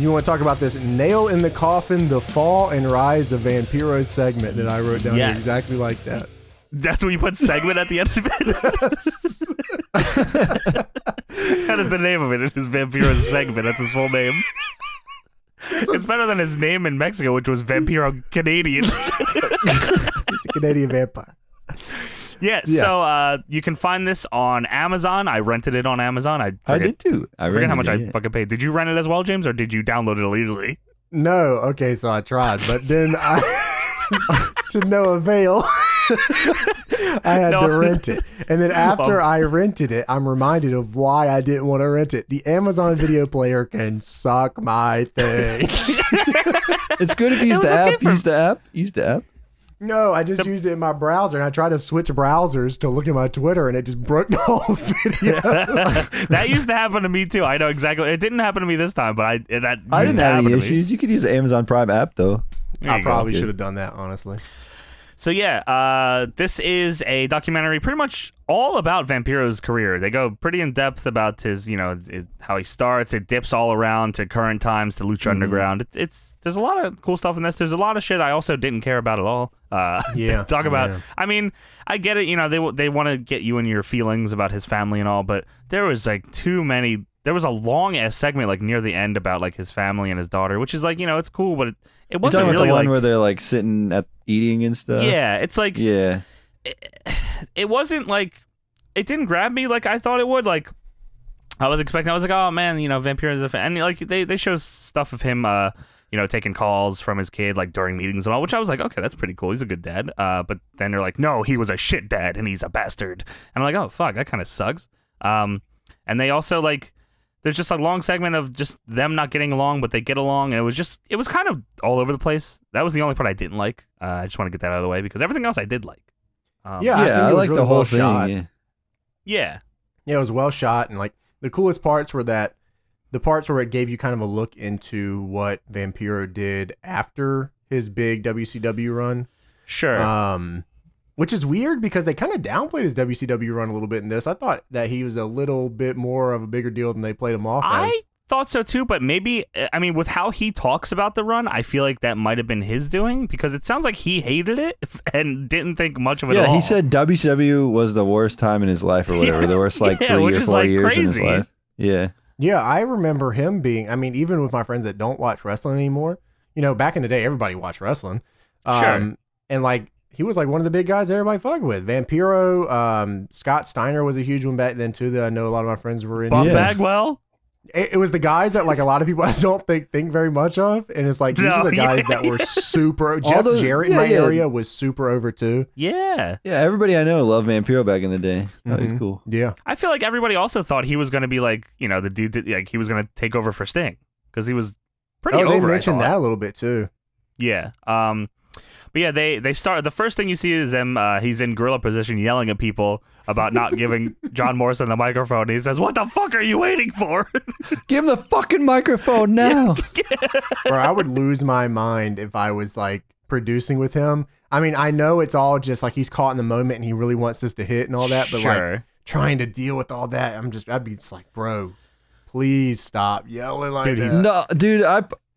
You want to talk about this Nail in the Coffin, the fall and rise of Vampiro segment that I wrote down here exactly like that. That's when you put segment at the end of it. That is the name of it. It is Vampiro's segment. That's his full name. It's better than his name in Mexico, which was Vampiro Canadian. He's a Canadian vampire. Yeah, so you can find this on Amazon. I rented it on Amazon. I did too. I forget how much I fucking paid. Did you rent it as well, James, or did you download it illegally? No, okay, so I tried, but then to no avail. I had to rent it. And then after I rented it, I'm reminded of why I didn't want to rent it. The Amazon video player can suck my thing. It's good if you use the app. Use the app. No, I just used it in my browser, and I tried to switch browsers to look at my Twitter, and it just broke the whole video. That used to happen to me too. I know exactly. It didn't happen to me this time, but I didn't have any issues. You could use the Amazon Prime app though. I probably should have done that, honestly. So yeah, this is a documentary pretty much all about Vampiro's career. They go pretty in depth about his, how he starts. It dips all around to current times, to Lucha Underground. There's a lot of cool stuff in this. There's a lot of shit I also didn't care about at all. Talk about. Yeah. I mean, I get it. They want to get you in your feelings about his family and all, but there was like too many. There was a long ass segment like near the end about like his family and his daughter, which is like it's cool, but it wasn't really the one like where they're like sitting at eating and stuff. Yeah, it's like it wasn't like it didn't grab me like I thought it would. Like I was expecting, I was like, oh man, Vampiro is a fan, and like they show stuff of him, taking calls from his kid like during meetings and all, which I was like, okay, that's pretty cool. He's a good dad. But then they're like, no, he was a shit dad and he's a bastard, and I'm like, oh fuck, that kind of sucks. And they also like. There's just a long segment of just them not getting along, but they get along, and it was kind of all over the place. That was the only part I didn't like. I just want to get that out of the way because everything else I did like. I like really the whole thing. Yeah, it was well shot, and like the coolest parts were the parts where it gave you kind of a look into what Vampiro did after his big WCW run. Sure. Which is weird because they kind of downplayed his WCW run a little bit in this. I thought that he was a little bit more of a bigger deal than they played him off as. I thought so too, but maybe, with how he talks about the run, I feel like that might have been his doing because it sounds like he hated it and didn't think much of it at all. Yeah, he said WCW was the worst time in his life or whatever. The worst 3 or 4 years in his life. Yeah. Yeah, I remember him being, even with my friends that don't watch wrestling anymore, back in the day, everybody watched wrestling. Sure. And like, he was like one of the big guys everybody fucked with. Vampiro, Scott Steiner was a huge one back then too that I know a lot of my friends were in. Buff Bagwell? It was the guys that like a lot of people I don't think very much of. And it's like these are the guys that were super Jeff Jarrett in my area was super over too. Yeah. Yeah, everybody I know loved Vampiro back in the day. That was cool. Yeah. I feel like everybody also thought he was gonna be like, the dude that, like he was gonna take over for Sting. Because he was pretty over. They mentioned that a little bit too. Yeah. But yeah, they start. The first thing you see is him. He's in gorilla position, yelling at people about not giving John Morrison the microphone. He says, "What the fuck are you waiting for? Give him the fucking microphone now!" Bro, I would lose my mind if I was like producing with him. I know it's all just like he's caught in the moment and he really wants us to hit and all that, but like trying to deal with all that, I'd be just like, bro, please stop yelling like that. No, dude,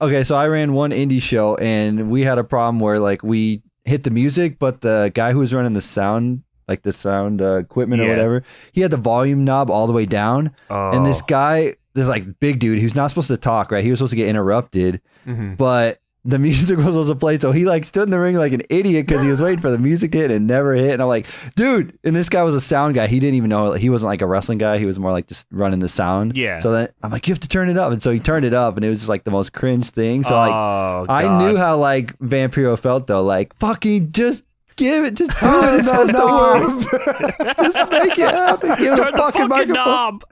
Okay, so I ran one indie show and we had a problem where like we hit the music, but the guy who was running the sound, like the sound equipment or whatever, he had the volume knob all the way down. And this guy, this like big dude, who's not supposed to talk, right? He was supposed to get interrupted, but the music was supposed to play. So he like stood in the ring like an idiot because he was waiting for the music to hit and never hit. And I'm like, dude, and this guy was a sound guy. He didn't even know, he wasn't like a wrestling guy. He was more like just running the sound. Yeah. So then I'm like, you have to turn it up. And so he turned it up and it was just like the most cringe thing. So like, I knew how like Vampiro felt though. Like, fucking just give it, just do it. It's supposed to work. Just make it happen. Give Turn it a fucking microphone. knob.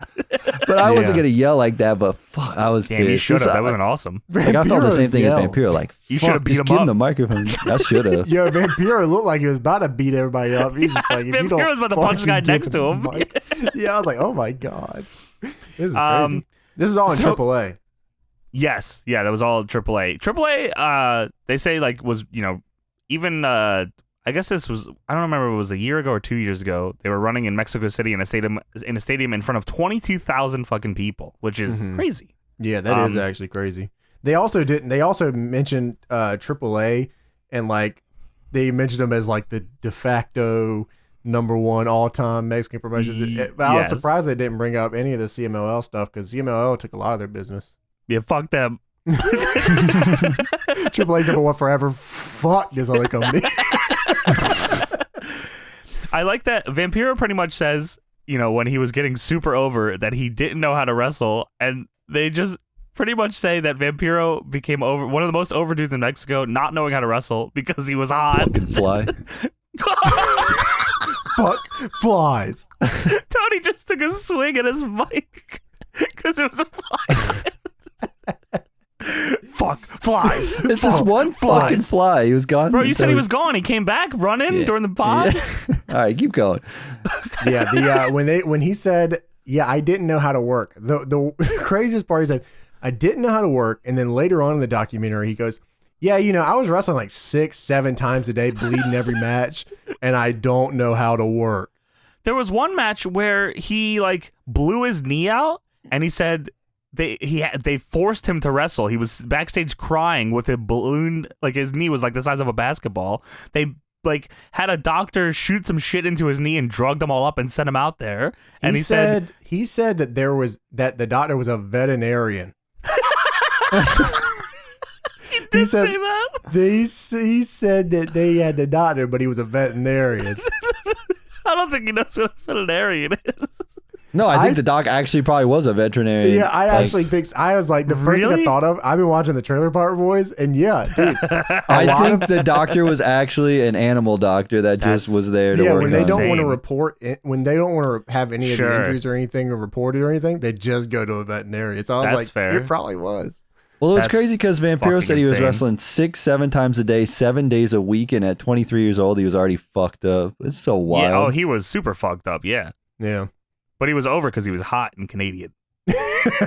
But I wasn't gonna yell like that. But fuck, I was Damn, pissed. you should have. That wasn't awesome. Like I felt the same thing as Vampiro. Like you should have beat him give up. him the microphone. I should have. Yo, Vampiro looked like he was about to beat everybody up. He's just like, Vampiro was about to punch the guy next to him. Yeah, I was like, oh my god, this is crazy. This is all in AAA. Yes, yeah, that was all AAA. AAA, they say like was even I guess this was, I don't remember if it was a year ago or 2 years ago. They were running in Mexico City in a stadium in front of 22,000 fucking people, which is crazy. Yeah, that is actually crazy. They also didn't. They also mentioned AAA, and like they mentioned them as like the de facto #1 all-time Mexican promotion. But I was surprised they didn't bring up any of the CMLL stuff because CMLL took a lot of their business. Yeah, fuck them. AAA's #1 forever. Fuck this other company. I like that Vampiro pretty much says, you know, when he was getting super over, that he didn't know how to wrestle, and they just pretty much say that Vampiro became one of the most over dudes in Mexico, not knowing how to wrestle because he was hot. Fucking fly. Fuck flies. Tony just took a swing at his mic because it was a fly. Fuck flies. It's just one fucking fly. He was gone. Bro, you said he was gone. He came back running during the pod. Yeah. All right, keep going. Yeah, when he said, "Yeah, I didn't know how to work." The craziest part, he said, "I didn't know how to work," and then later on in the documentary, he goes, "Yeah, you know, I was wrestling like 6-7 times a day, bleeding every match, and I don't know how to work." There was one match where he like blew his knee out, and he said they forced him to wrestle. He was backstage crying with a balloon, like his knee was like the size of a basketball. They like had a doctor shoot some shit into his knee and drugged him all up and sent him out there. And he said that the doctor was a veterinarian. He said, say that? He said that they had the doctor, but he was a veterinarian. I don't think he knows what a veterinarian is. No, I think the doc actually probably was a veterinarian. Yeah, I actually think I was like the first thing I thought of. I've been watching the Trailer Park Boys, and yeah, dude, I think the doctor was actually an animal doctor that just was there to work. When they don't want to report it, when they don't want to have any of the injuries or anything reported or anything, they just go to a veterinarian. So I was fair. It probably was. Well, it was crazy because Vampiro said he was wrestling 6-7 times a day, 7 days a week, and at 23 years old, he was already fucked up. It's so wild. Yeah, he was super fucked up. Yeah. But he was over because he was hot and Canadian. Yeah,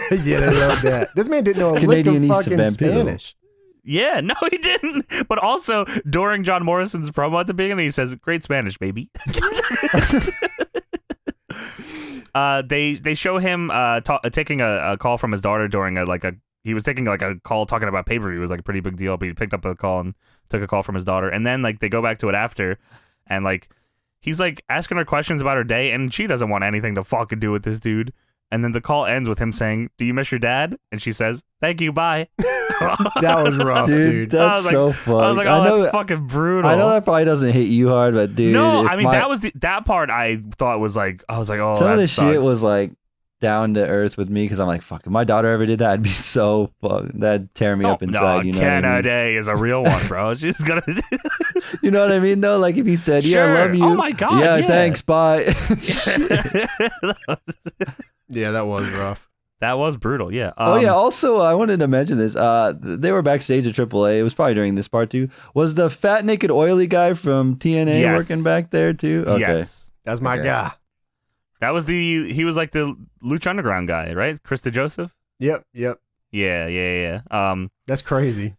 they love that. This man didn't know a lick of fucking Spanish. Yeah, no, he didn't. But also, during John Morrison's promo at the beginning, he says, "Great Spanish, baby." They show him taking a call from his daughter during he was taking like a call talking about pay-per-view. It was like a pretty big deal, but he picked up a call and took a call from his daughter. And then like they go back to it after, and like he's like asking her questions about her day, and she doesn't want anything to fucking do with this dude. And then the call ends with him saying, "Do you miss your dad?" And she says, "Thank you, bye." That was rough, dude. That's so funny. I was like, oh, that's fucking brutal. I know that probably doesn't hit you hard, but dude. No, I mean, that part I thought was like, I was like, oh, some of this sucks. shit was like down to earth with me because I'm like, fuck, if my daughter ever did that, I'd be so fucked. That'd tear me up inside. No, you know Canada is a real one, bro. She's gonna. You know what I mean, though? Like if he said, "Yeah, I love you." Oh my god. Yeah, thanks. Bye. Yeah, that was rough. That was brutal. Yeah. Also, I wanted to mention this. They were backstage at AAA. It was probably during this part too. Was the fat, naked, oily guy from TNA working back there too? Okay. Yes. That's my guy. That was he was like the Lucha Underground guy, right? Krista Joseph? Yep. Yeah. That's crazy.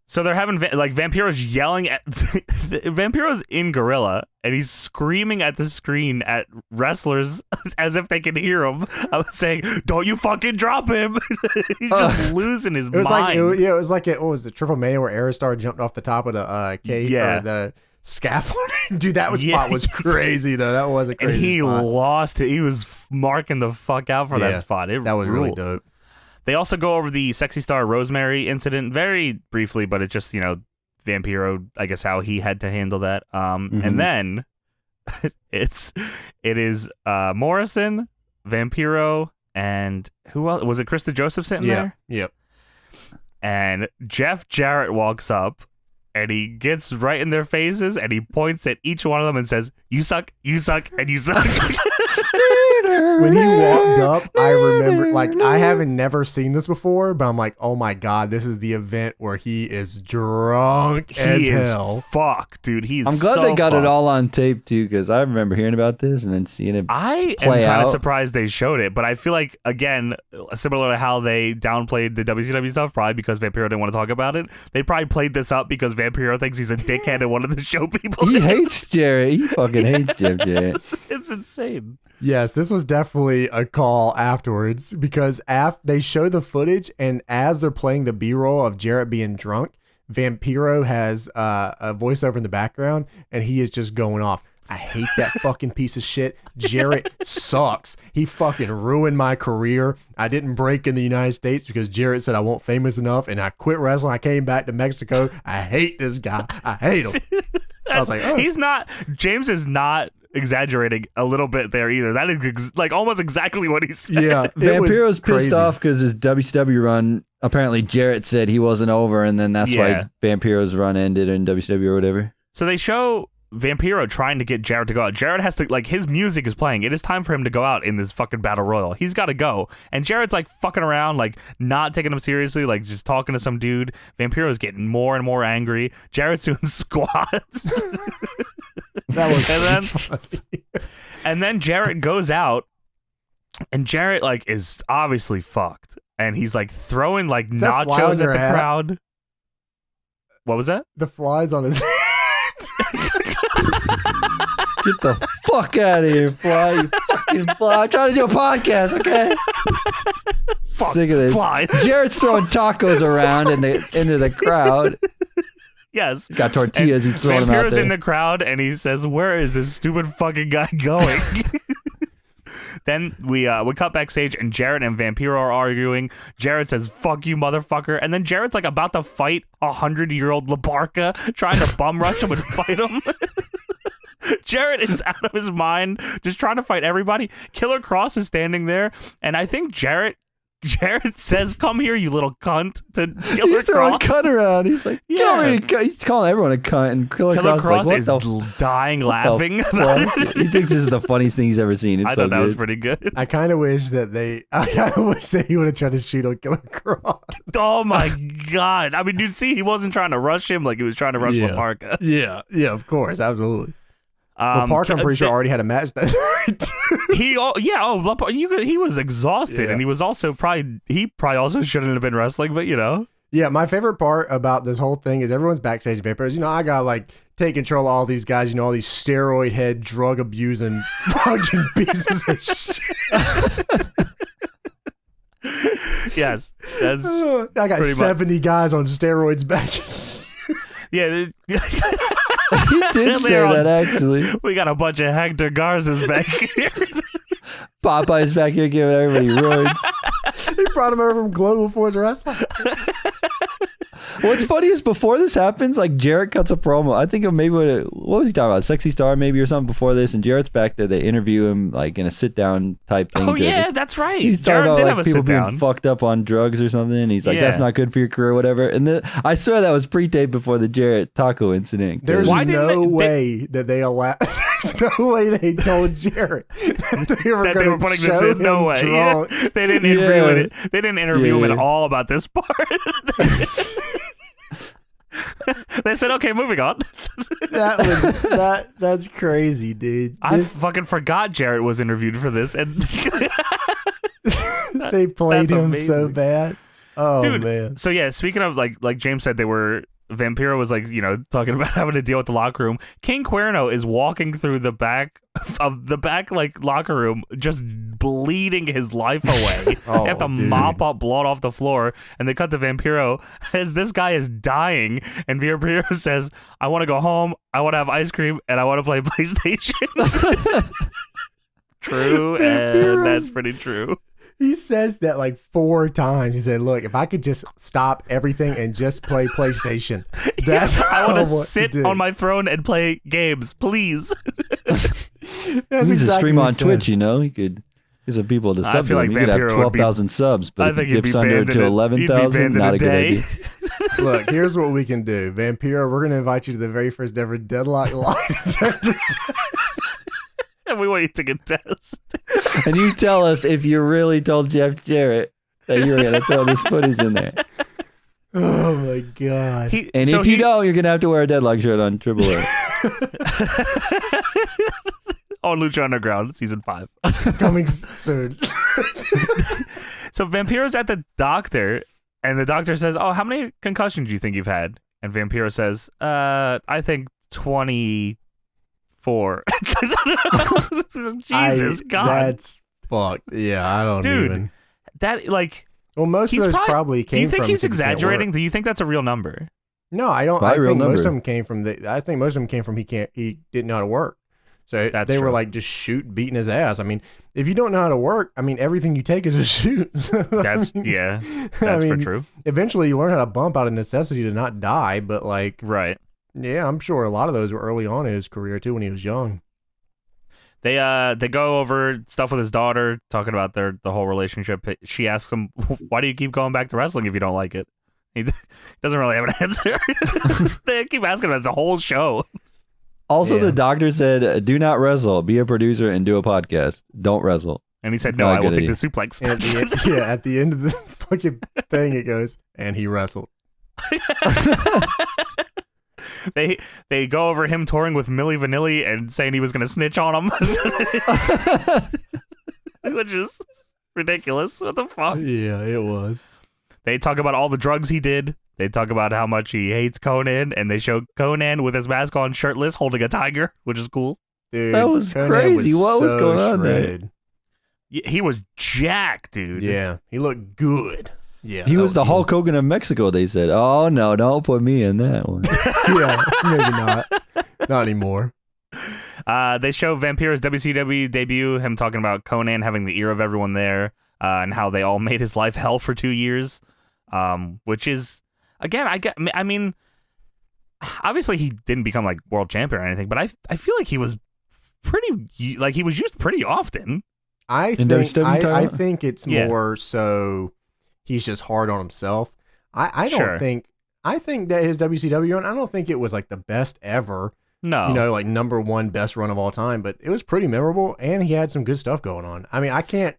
So they're having Vampiro's yelling at Vampiro's in Gorilla and he's screaming at the screen at wrestlers as if they can hear him. I was saying, "Don't you fucking drop him!" He's just losing his mind. It was like what was the Triple Mania where Aerostar jumped off the top of the cage or the scaffolding? Dude, spot was crazy though. That was a crazy spot. And he spot. lost it. He was marking the fuck out for that spot. That was really dope. They also go over the Sexy Star Rosemary incident very briefly, but it just, Vampiro, I guess how he had to handle that. And then it is Morrison, Vampiro, and who else? Was it Krista Joseph sitting there? Yep. And Jeff Jarrett walks up and he gets right in their faces and he points at each one of them and says, "You suck, and you suck." When he walked up, I remember, I haven't never seen this before, but I'm like, oh my god, this is the event where he is drunk as hell. Fuck, dude. I'm glad they got it all on tape too, because I remember hearing about this and then seeing it. I am kind of surprised they showed it, but I feel like, again, similar to how they downplayed the WCW stuff, probably because Vampiro didn't want to talk about it. They probably played this up because Vampiro thinks he's a dickhead and wanted to show people. He hates Jarrett. He fucking hates Jeff Jarrett. It's insane. Yes, this was definitely a call afterwards because they show the footage, and as they're playing the B-roll of Jarrett being drunk, Vampiro has a voiceover in the background, and he is just going off. I hate that fucking piece of shit. Jarrett sucks. He fucking ruined my career. I didn't break in the United States because Jarrett said I wasn't famous enough, and I quit wrestling. I came back to Mexico. I hate this guy. I hate him. I was like, oh. James is not exaggerating a little bit there either. That is like almost exactly what he said. Yeah, Vampiro's pissed off because his WCW run, apparently Jarrett said he wasn't over, and then that's why Vampiro's run ended in WCW or whatever. So they show Vampiro trying to get Jarrett to go out. Jarrett has to, like, his music is playing. It is time for him to go out in this fucking battle royal. He's got to go. And Jarrett's like fucking around, like not taking him seriously, like just talking to some dude. Vampiro's getting more and more angry. Jarrett's doing squats. That was funny. And then Jarrett goes out, and Jarrett like is obviously fucked, and he's like throwing like nachos at the crowd. What was that? The flies on his Get the fuck out of here, fly! You fucking fly! I'm trying to do a podcast, okay? Sick of this. Flies. Jarrett's throwing tacos around into the crowd. Yes. He's got tortillas. He's throwing them out Vampiro's there. in the crowd, and he says, "Where is this stupid fucking guy going?" Then we cut backstage, and Jarrett and Vampiro are arguing. Jarrett says, "Fuck you, motherfucker!" And then Jarrett's like about to fight 100-year-old LaBarca, trying to bum rush him and fight him. Jarrett is out of his mind, just trying to fight everybody. Killer Cross is standing there, and I think Jarrett says, "Come here, you little cunt," to Killer He's throwing Cross. cunt around. He's like, "Get over here!" He's calling everyone a cunt, and Killer Cross is dying laughing about it. He thinks this is the funniest thing he's ever seen. It's I thought that was pretty good. I kind of wish that he would have tried to shoot on Killer Cross. Oh my god! I mean, dude, see, he wasn't trying to rush him like he was trying to rush LaParca. Yeah, of course, absolutely. LaParca, I'm pretty sure already had a match that night. He was exhausted, and he was also probably also shouldn't have been wrestling, but you know. Yeah, my favorite part about this whole thing is everyone's backstage Vampires. You know, I gotta like take control of all these guys. You know, all these steroid head, drug abusing fucking pieces of shit. Yes, that's. I got 70 guys on steroids back. Yeah. He did say that, actually. We got a bunch of Hector Garzas back here. Popeye's back here giving everybody roids. He brought him over from Global Force Wrestling. What's funny is before this happens, like Jarrett cuts a promo. I think of maybe what was he talking about? Sexy Star maybe or something before this, and Jarrett's back there. They interview him like in a sit down type thing. Oh yeah, that's right. He's Jarrett talking did about have like a people sit being down. fucked up on drugs or something, and he's like, "That's not good for your career, whatever." And I swear that was pre-taped before the Jarrett taco incident. There's no way that they allow. There's no way they told Jarrett that they were putting this in. No way. Yeah. They didn't interview it. They didn't interview him at all about this part. They said, "Okay, moving on." That's crazy, dude. I fucking forgot Jarrett was interviewed for this, and they played him amazing. so bad. Oh, dude, man. So yeah, speaking of like James said, Vampiro was like, you know, talking about having to deal with the locker room. King Cuerno is walking through the back like locker room, just bleeding his life away. They have to mop up blood off the floor, and they cut to Vampiro as this guy is dying, and Vampiro says, "I want to go home, I want to have ice cream, and I want to play PlayStation." True, and that's pretty true. He says that like 4 times. He said, "Look, if I could just stop everything and just play PlayStation, that's I want to sit on my throne and play games, please." He needs to stream on Twitch, you know. He could get some people to sub to him. He could have 12,000 subs, but if he dips under to 11,000, not a good idea. Look, here's what we can do. Vampiro, we're going to invite you to the very first ever Deadlock Live. And we want you to contest. And you tell us if you really told Jeff Jarrett that you were going to throw this footage in there. Oh, my God. If you don't, you're going to have to wear a Deadlock shirt on Triple A. On Lucha Underground, season 5. Coming soon. So Vampiro's at the doctor, and the doctor says, "Oh, how many concussions do you think you've had?" And Vampiro says, "I think 23." 4. Jesus God. That's fucked. Yeah, I don't Dude, even. That, like... Well, most of those probably came from... Do you think he's because he can't exaggerating? work. Do you think that's a real number? No, I don't. Probably I real think most number. of them came from I think most of them came from he didn't know how to work. So That's they were true. like just beating his ass. I mean, if you don't know how to work, I mean, everything you take is a shoot. That's that's for true. Eventually, you learn how to bump out of necessity to not die. But like, Right. yeah, I'm sure a lot of those were early on in his career too when he was young. They go over stuff with his daughter, talking about the whole relationship. She asks him, "Why do you keep going back to wrestling if you don't like it?" He doesn't really have an answer. They keep asking him the whole show. Also, Yeah. the doctor said, "Do not wrestle. Be a producer and do a podcast. Don't wrestle." And he said, "No, Not a I will good take the idea. suplex." And at the end of the fucking thing, it goes, and he wrestled. They go over him touring with Milli Vanilli and saying he was going to snitch on him, which is ridiculous. What the fuck? Yeah, it was. They talk about all the drugs he did. They talk about how much he hates Conan, and they show Conan with his mask on, shirtless, holding a tiger, which is cool. Dude, That was Conan crazy. What was so going on there? shredded. He was jacked, dude. Yeah, he looked good. Yeah, He that was the him. Hulk Hogan of Mexico, they said. Oh, no, don't put me in that one. Yeah, maybe not. Not anymore. They show Vampiro's WCW debut, him talking about Conan having the ear of everyone there, and how they all made his life hell for 2 years, which is, again, I mean, obviously he didn't become like world champion or anything, but I feel like he was pretty, like he was used pretty often. I In think WCW I title? think it's Yeah. more so he's just hard on himself. I don't Sure. think I think that his WCW run, I don't think it was like the best ever. No, You know, like number one best run of all time, but it was pretty memorable and he had some good stuff going on. I mean, I can't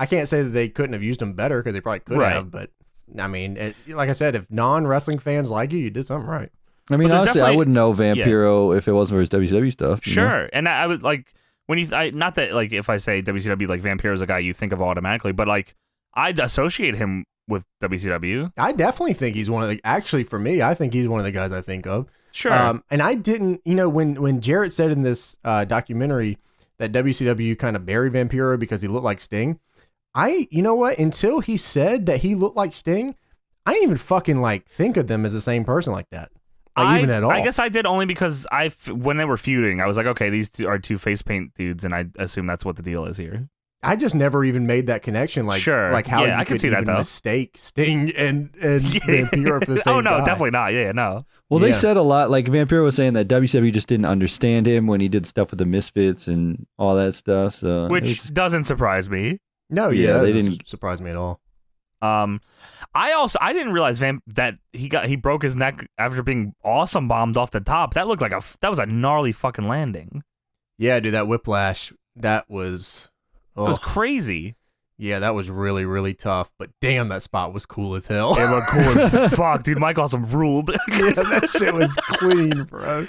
say that they couldn't have used him better because they probably could Right. have, but I mean, like I said, if non-wrestling fans like you did something right. I mean, But there's honestly, I definitely- wouldn't know Vampiro if it wasn't for his WCW stuff. you know? Sure, and I would like when not that like if I say WCW, like Vampiro's a guy you think of automatically, but like I'd associate him with WCW. I definitely think he's one of the, actually for me, I think he's one of the guys I think of. Sure. And I didn't, when Jarrett said in this documentary that WCW kind of buried Vampiro because he looked like Sting, you know what? Until he said that he looked like Sting, I didn't even fucking like think of them as the same person like that. Like, even at all. I guess I did only because when they were feuding, I was like, okay, these two are two face paint dudes, and I assume that's what the deal is here. I just never even made that connection. Like, Sure. like how Yeah, you I can could see that, even though. mistake Sting and Vampiro for the same Oh no, guy. definitely not. Yeah, no. Well, they Yeah. said a lot. Like Vampiro was saying that WCW just didn't understand him when he did stuff with the Misfits and all that stuff. So it Which was just- doesn't surprise me. No, Yeah, that they doesn't didn't- surprise me at all. I didn't realize that he broke his neck after being awesome bombed off the top. That looked like that was a gnarly fucking landing. Yeah, dude, that whiplash, that was... It was crazy. Yeah, that was really, really tough. But damn, that spot was cool as hell. It looked cool as fuck, dude. Mike Awesome ruled. Yeah, that shit was clean, bro.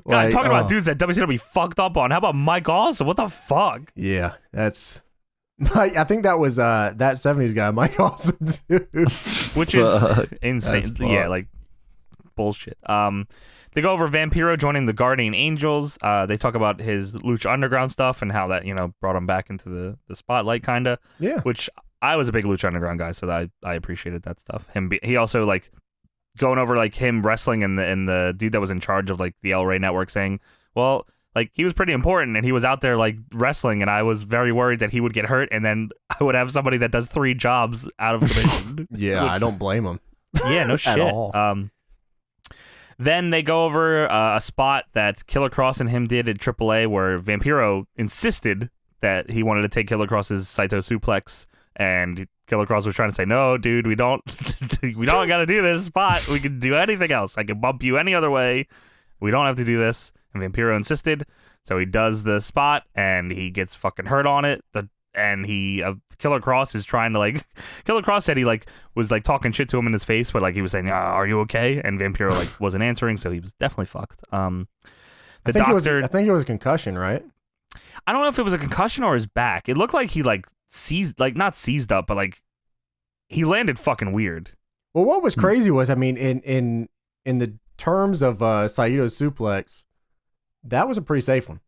God, talking about oh, dudes that WCW fucked up on. How about Mike Awesome? What the fuck? Yeah, that's... I think that was that 70s guy, Mike Awesome, too. Which is Fuck. insane. That's Yeah, fucked. like bullshit. They go over Vampiro joining the Guardian Angels. They talk about his Lucha Underground stuff and how that brought him back into the spotlight, kind of. Yeah. Which I was a big Lucha Underground guy, so I appreciated that stuff. He also like going over like him wrestling and the dude that was in charge of like the El Rey network saying, well, like he was pretty important and he was out there like wrestling, and I was very worried that he would get hurt and then I would have somebody that does 3 jobs out of commission. Yeah, I don't blame him. Yeah, no shit. all. Then they go over a spot that Killer Cross and him did at AAA where Vampiro insisted that he wanted to take Killer Cross's Saito suplex, and Killer Cross was trying to say, no, dude, we don't got to do this spot. We can do anything else. I can bump you any other way. We don't have to do this. And Vampiro insisted, so he does the spot, and he gets fucking hurt on it. And Killer Cross is trying to Killer Cross said he was talking shit to him in his face, but he was saying, "Are you okay?" And Vampiro wasn't answering, so he was definitely fucked. The I think doctor, it was a concussion, right? I don't know if it was a concussion or his back. It looked like he seized, not seized up, but he landed fucking weird. Well, what was crazy was, I mean, in the terms of Saito's suplex, that was a pretty safe one.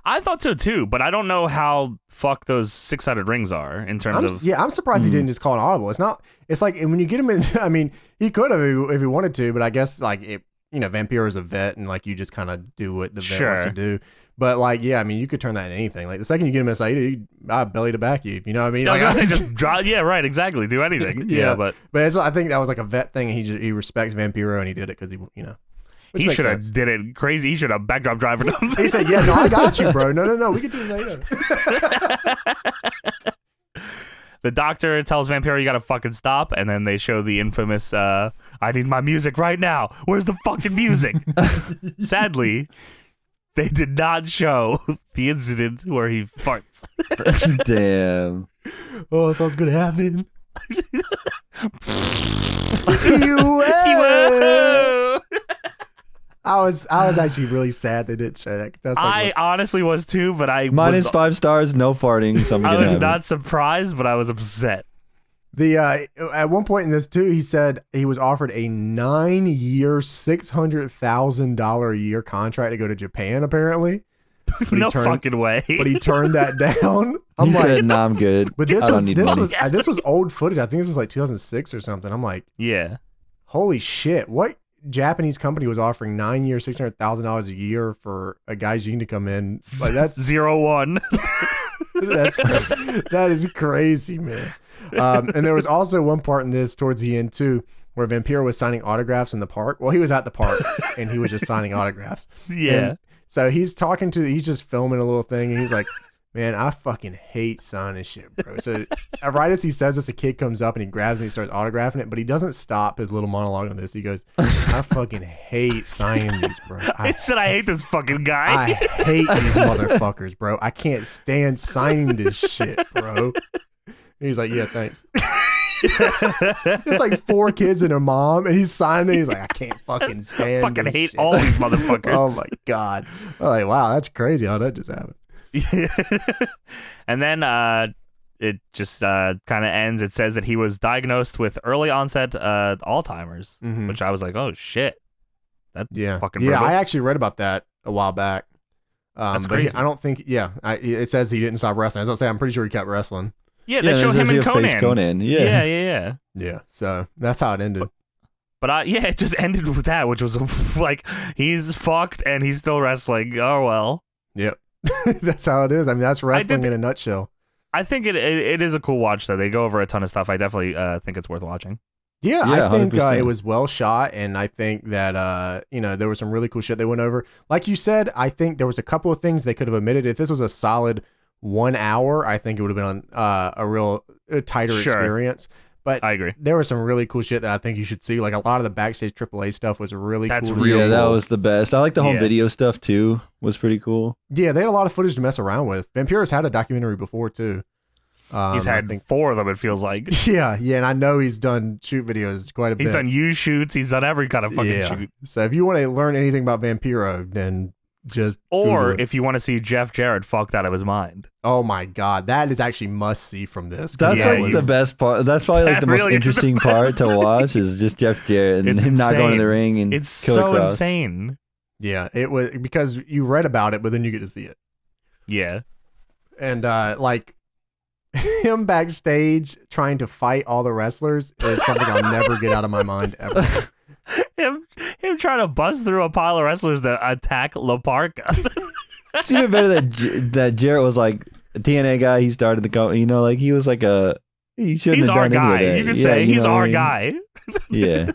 I thought so too, but I don't know how fucked those 6-sided rings are in terms of. Yeah, I'm surprised he didn't just call an audible. It's not. It's like when you get him in. I mean, he could have if he wanted to, but I guess like Vampiro is a vet, and like you just kind of do what the vet wants to do. But like, yeah, I mean, you could turn that into anything. Like the second you get him in, I belly to back you. You know what I mean? Like, I was gonna say just draw. Yeah, right. Exactly. Do anything. Yeah, but I think that was like a vet thing. And he respects Vampiro, and he did it because he should have did it crazy. He should have backdrop driven him. He said, "Yeah, no, I got you, bro. No, we can do this later." The doctor tells Vampiro, "You gotta fucking stop," and then they show the infamous, "I need my music right now. Where's the fucking music?" Sadly, they did not show the incident where he farts. Damn. Oh, sounds gonna happen. I was actually really sad they didn't show that. That's I honestly was too, but I minus 5 stars, no farting. I was not surprised, but I was upset. At one point in this too, he said he was offered a 9-year, $600,000 a year contract to go to Japan. Apparently, no fucking way. But he turned that down. He said, "Nah, I'm good." But this was old footage. I think this was like 2006 or something. I'm like, yeah, holy shit! What Japanese company was offering 9 years, $600,000 a year for a guy's union to come in? Like that's 0-1. That is crazy, man. And there was also one part in this towards the end too, where Vampiro was signing autographs in the park. Well, he was at the park and he was just signing autographs. Yeah. And so he's just filming a little thing, and he's like, "Man, I fucking hate signing shit, bro." So right as he says this, a kid comes up and he grabs it and he starts autographing it, but he doesn't stop his little monologue on this. He goes, "I fucking hate signing these, bro. I hate this fucking guy. I hate these motherfuckers, bro. I can't stand signing this shit, bro." And he's like, "Yeah, thanks." It's like 4 kids and a mom, and he's signing it. He's like, "I can't fucking stand fucking this hate shit. all these motherfuckers." Oh my god. I'm like, wow, that's crazy how that just happened. And then it just kind of ends. It says that he was diagnosed with early onset Alzheimer's, which I was like, oh shit. That's fucking brutal. I actually read about that a while back. That's crazy. I don't think, it says he didn't stop wrestling. As I was saying, I'm pretty sure he kept wrestling. Yeah, they show him in Conan. Yeah. Yeah, so that's how it ended. But it just ended with that, which was like, he's fucked and he's still wrestling. Oh, well. Yep. That's how it is. I mean, that's wrestling in a nutshell. I think it is a cool watch, though. They go over a ton of stuff. I definitely think it's worth watching. Yeah, I think it was well shot, and I think that there was some really cool shit they went over. Like you said, I think there was a couple of things they could have omitted. If this was a solid 1 hour, I think it would have been a real tighter experience. But I agree. There was some really cool shit that I think you should see. Like a lot of the backstage AAA stuff was really cool. Yeah, that was the best. I like the home video stuff too. Was pretty cool. Yeah, they had a lot of footage to mess around with. Vampiro's had a documentary before too. He's had 4 of them, it feels like. Yeah, and I know he's done shoot videos quite a bit. He's done shoots. He's done every kind of fucking shoot. So if you want to learn anything about Vampiro, then just or if you want to see Jeff Jarrett fucked out of his mind. Oh my god, that is actually must see from this. That's the best part. That's probably like the most interesting part to watch is just Jeff Jarrett and him not going to the ring and it's so insane. Yeah, it was because you read about it, but then you get to see it. Yeah, and like him backstage trying to fight all the wrestlers is something I'll never get out of my mind ever. Him trying to bust through a pile of wrestlers that attack La Parca. It's even better that Jarrett was like a TNA guy. He started the company, like he was like he shouldn't he's have our done guy. any of that. You could say he's our guy. Yeah.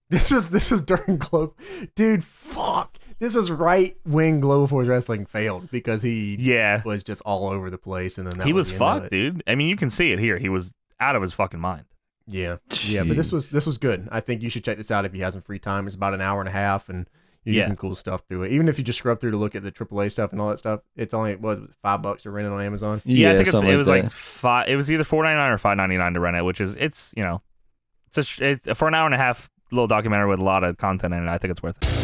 This was during Globe, dude. Fuck. This was right when Global Force Wrestling failed because he was just all over the place, and then he was fucked, dude. I mean, you can see it here. He was out of his fucking mind. Yeah. But this was good. I think you should check this out if you have some free time. It's about an hour and a half, and you get some cool stuff through it. Even if you just scrub through to look at the AAA stuff and all that stuff, it's only $5 to rent it on Amazon. Yeah, I think it was like $5. It was either $4.99 or $5.99 to rent it, which is it's for an hour and a half little documentary with a lot of content in it. I think it's worth it.